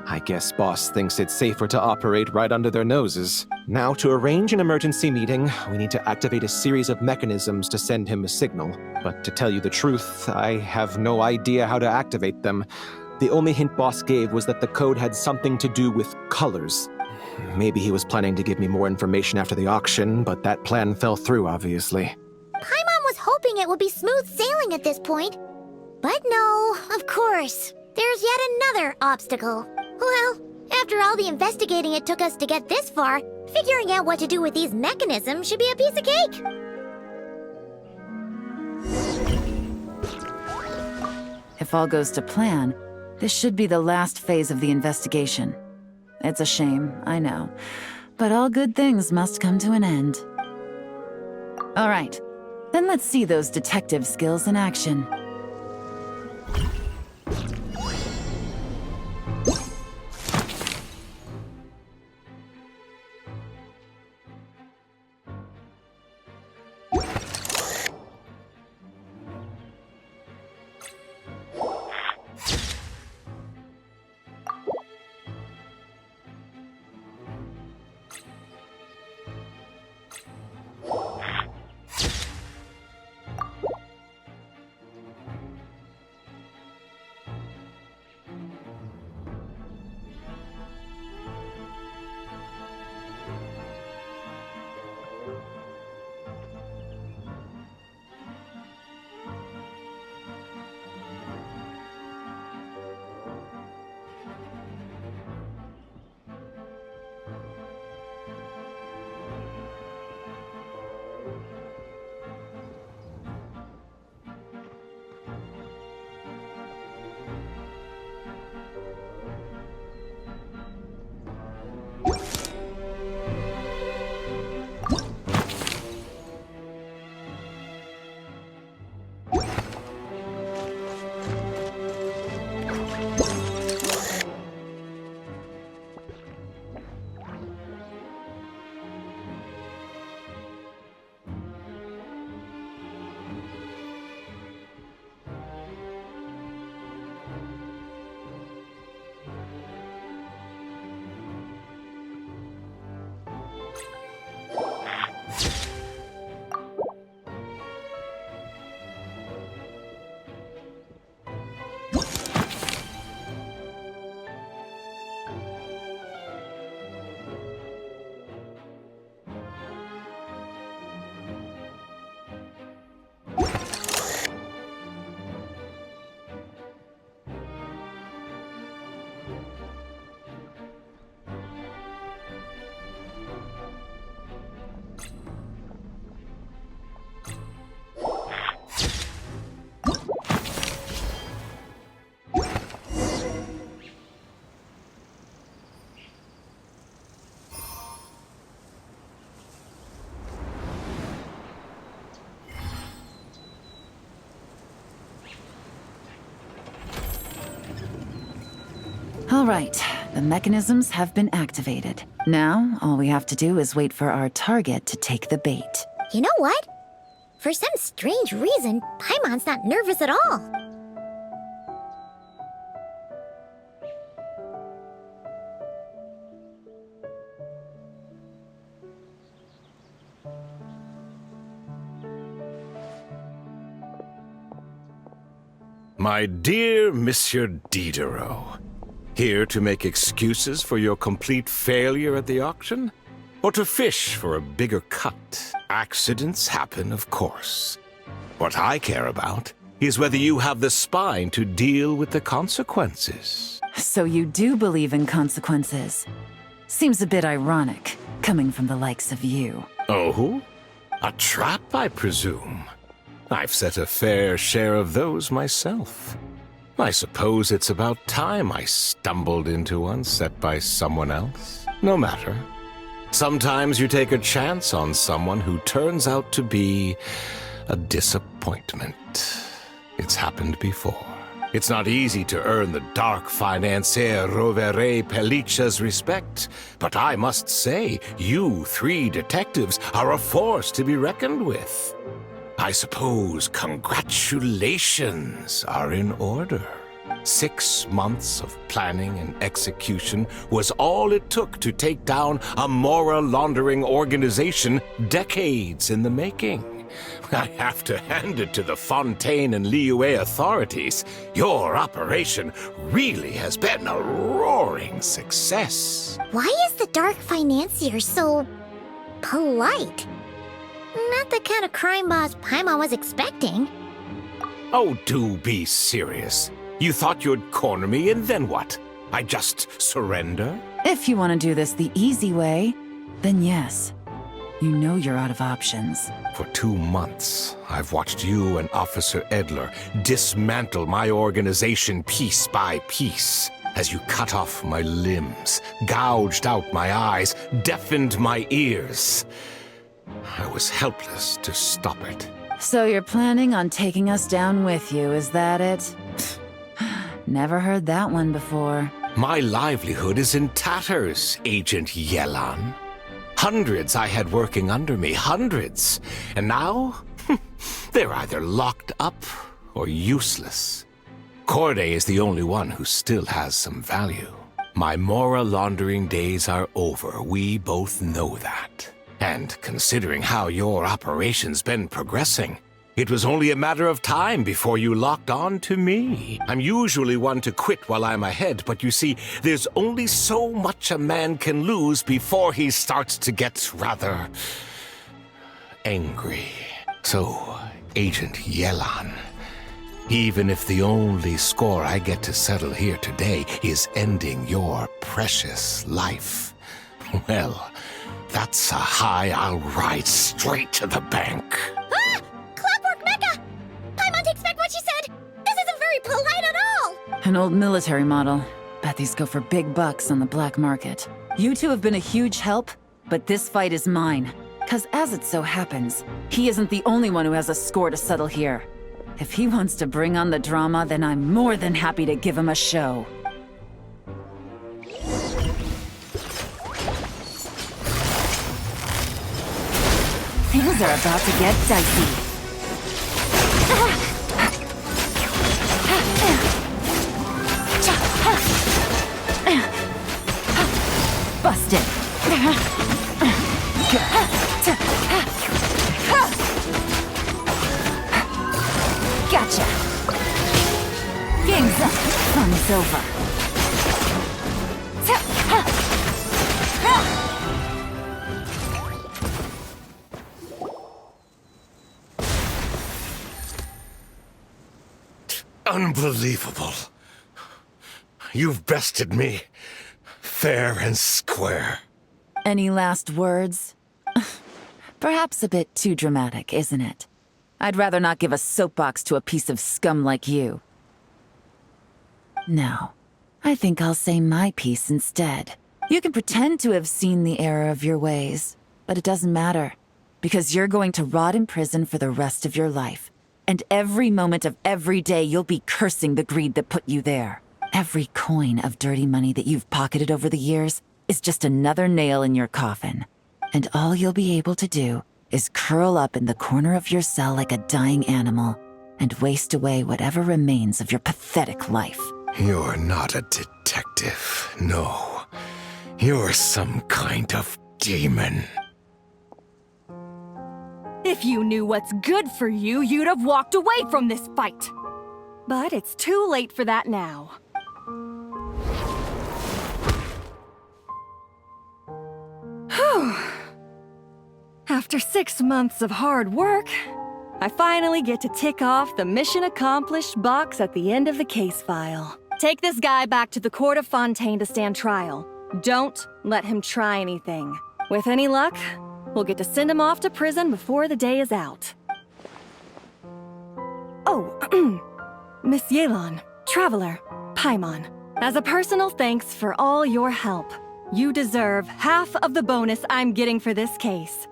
I guess boss thinks it's safer to operate right under their noses. Now, to arrange an emergency meeting, we need to activate a series of mechanisms to send him a signal. But to tell you the truth, I have no idea how to activate them. The only hint boss gave was that the code had something to do with colors. Maybe he was planning to give me more information after the auction, but that plan fell through, obviously. Paimon was hoping it would be smooth sailing at this point. But no, of course. There's yet another obstacle. Well, after all the investigating it took us to get this far, Figuring out what to do with these mechanisms should be a piece of cake. If all goes to plan, this should be the last phase of the investigation. It's a shame, I know, but all good things must come to an end. All right, then let's see those detective skills in action. All right, the mechanisms have been activated. Now, all we have to do is wait for our target to take the bait. You know what? For some strange reason, Paimon's not nervous at all. My dear Monsieur Diderot, here to make excuses for your complete failure at the auction? Or to fish for a bigger cut? Accidents happen, of course. What I care about is whether you have the spine to deal with the consequences. So you do believe in consequences. Seems a bit ironic, coming from the likes of you. Oh? A trap, I presume? I've set a fair share of those myself. I suppose it's about time I stumbled into one set by someone else. No matter. Sometimes you take a chance on someone who turns out to be a disappointment. It's happened before. It's not easy to earn the dark financier Rovere Pelliccia's respect, but I must say, you three detectives are a force to be reckoned with. I suppose congratulations are in order. 6 months of planning and execution was all it took to take down a Mora laundering organization decades in the making. I have to hand it to the Fontaine and Liyue authorities. Your operation really has been a roaring success. Why is the dark financier so polite? Not the kind of crime boss Paimon was expecting. Oh, do be serious. You thought you'd corner me, and then what? I just surrender? If you want to do this the easy way, then yes. You know you're out of options. For 2 months, I've watched you and Officer Edler dismantle my organization piece by piece. As you cut off my limbs, gouged out my eyes, deafened my ears. I was helpless to stop it. So you're planning on taking us down with you, is that it? Never heard that one before. My livelihood is in tatters, Agent Yelan. Hundreds I had working under me, hundreds. And now, they're either locked up or useless. Corday is the only one who still has some value. My Mora laundering days are over, we both know that. And considering how your operation's been progressing, it was only a matter of time before you locked on to me. I'm usually one to quit while I'm ahead, but you see, there's only so much a man can lose before he starts to get rather angry. So, Agent Yelan, even if the only score I get to settle here today is ending your precious life, well, that's a high I'll ride straight to the bank. Ah! Clockwork Mecha! Paimon takes back what she said! This isn't very polite at all! An old military model. Bet these go for big bucks on the black market. You two have been a huge help, but this fight is mine. 'Cause as it so happens, he isn't the only one who has a score to settle here. If he wants to bring on the drama, then I'm more than happy to give him a show. Things are about to get dicey. Busted. Gotcha. Game's up. Fun's over. Unbelievable. You've bested me, fair and square. Any last words? Perhaps a bit too dramatic, isn't it? I'd rather not give a soapbox to a piece of scum like you. No, I think I'll say my piece instead. You can pretend to have seen the error of your ways, but it doesn't matter, because you're going to rot in prison for the rest of your life. And every moment of every day you'll be cursing the greed that put you there. Every coin of dirty money that you've pocketed over the years is just another nail in your coffin. And all you'll be able to do is curl up in the corner of your cell like a dying animal and waste away whatever remains of your pathetic life. You're not a detective, no. You're some kind of demon. If you knew what's good for you, you'd have walked away from this fight. But it's too late for that now. Whew. After 6 months of hard work, I finally get to tick off the mission accomplished box at the end of the case file. Take this guy back to the court of Fontaine to stand trial. Don't let him try anything. With any luck, we'll get to send him off to prison before the day is out. Oh, Miss Yelan, Traveler, Paimon. As a personal thanks for all your help, you deserve half of the bonus I'm getting for this case.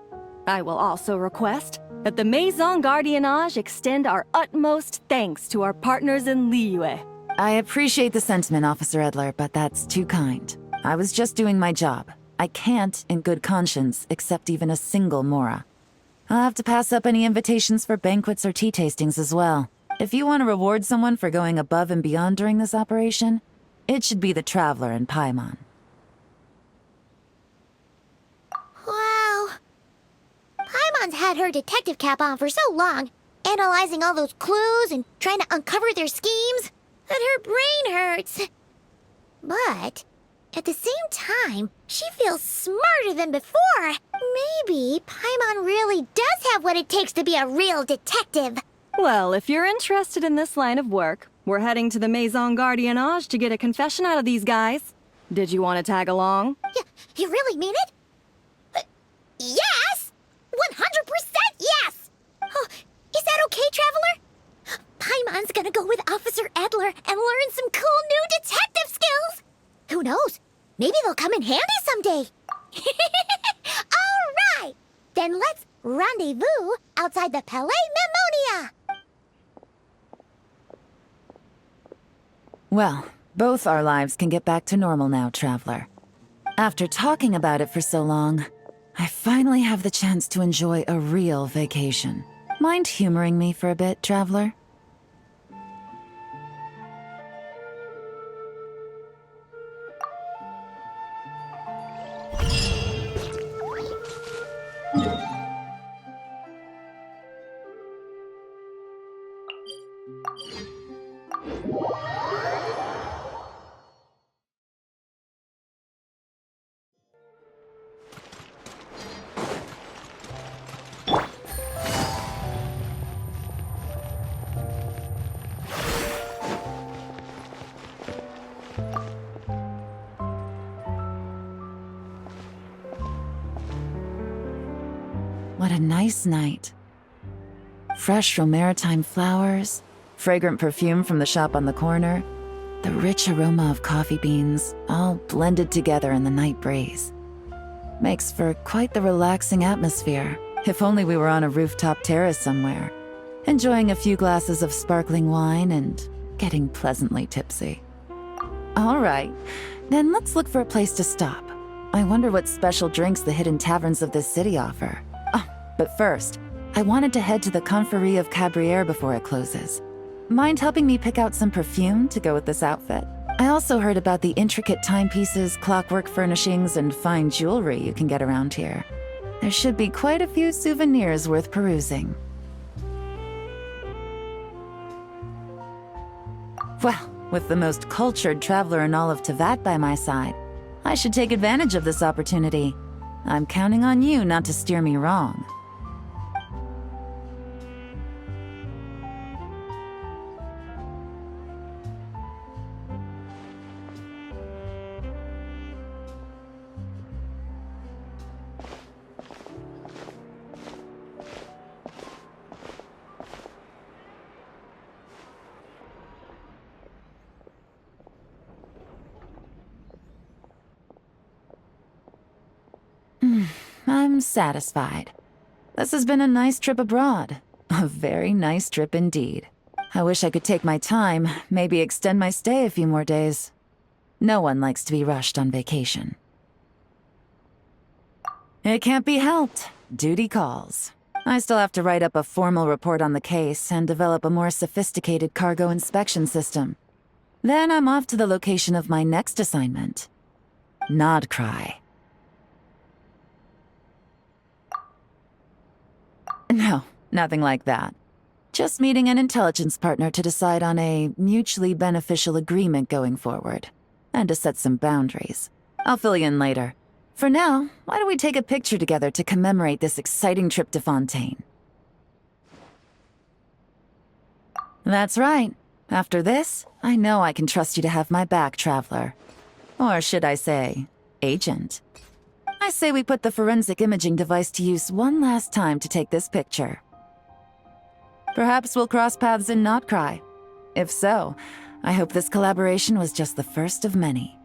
I will also request that the Maison Gardiennage extend our utmost thanks to our partners in Liyue. I appreciate the sentiment, Officer Edler, but that's too kind. I was just doing my job. I can't, in good conscience, accept even a single Mora. I'll have to pass up any invitations for banquets or tea tastings as well. If you want to reward someone for going above and beyond during this operation, it should be the Traveler and Paimon. Wow. Paimon's had her detective cap on for so long, analyzing all those clues and trying to uncover their schemes, that her brain hurts. But at the same time, she feels smarter than before. Maybe Paimon really does have what it takes to be a real detective. Well, if you're interested in this line of work, we're heading to the Maison Gardiennage to get a confession out of these guys. Did you want to tag along? You really mean it? yes! Oh, is that okay, Traveler? Paimon's gonna go with Officer Adler and learn some cool new detective skills! Who knows? Maybe they'll come in handy someday. All right! Then let's rendezvous outside the Palais Mnemonia! Well, both our lives can get back to normal now, Traveler. After talking about it for so long, I finally have the chance to enjoy a real vacation. Mind humoring me for a bit, Traveler? What a nice night. Fresh from maritime flowers, fragrant perfume from the shop on the corner, the rich aroma of coffee beans, all blended together in the night breeze. Makes for quite the relaxing atmosphere. If only we were on a rooftop terrace somewhere, enjoying a few glasses of sparkling wine and getting pleasantly tipsy. All right, then let's look for a place to stop. I wonder what special drinks the hidden taverns of this city offer. But first, I wanted to head to the Confrérie of Cabrières before it closes. Mind helping me pick out some perfume to go with this outfit? I also heard about the intricate timepieces, clockwork furnishings, and fine jewelry you can get around here. There should be quite a few souvenirs worth perusing. Well, with the most cultured traveler in all of Tevat by my side, I should take advantage of this opportunity. I'm counting on you not to steer me wrong. I'm satisfied. This has been a nice trip abroad. A very nice trip indeed. I wish I could take my time, maybe extend my stay a few more days. No one likes to be rushed on vacation. It can't be helped. Duty calls. I still have to write up a formal report on the case and develop a more sophisticated cargo inspection system. Then I'm off to the location of my next assignment. Nodcry. No, nothing like that. Just meeting an intelligence partner to decide on a mutually beneficial agreement going forward, and to set some boundaries. I'll fill you in later. For now, why don't we take a picture together to commemorate this exciting trip to Fontaine? That's right. After this, I know I can trust you to have my back, Traveler. Or should I say, Agent. I say we put the forensic imaging device to use one last time to take this picture. Perhaps we'll cross paths in Notcry. If so, I hope this collaboration was just the first of many.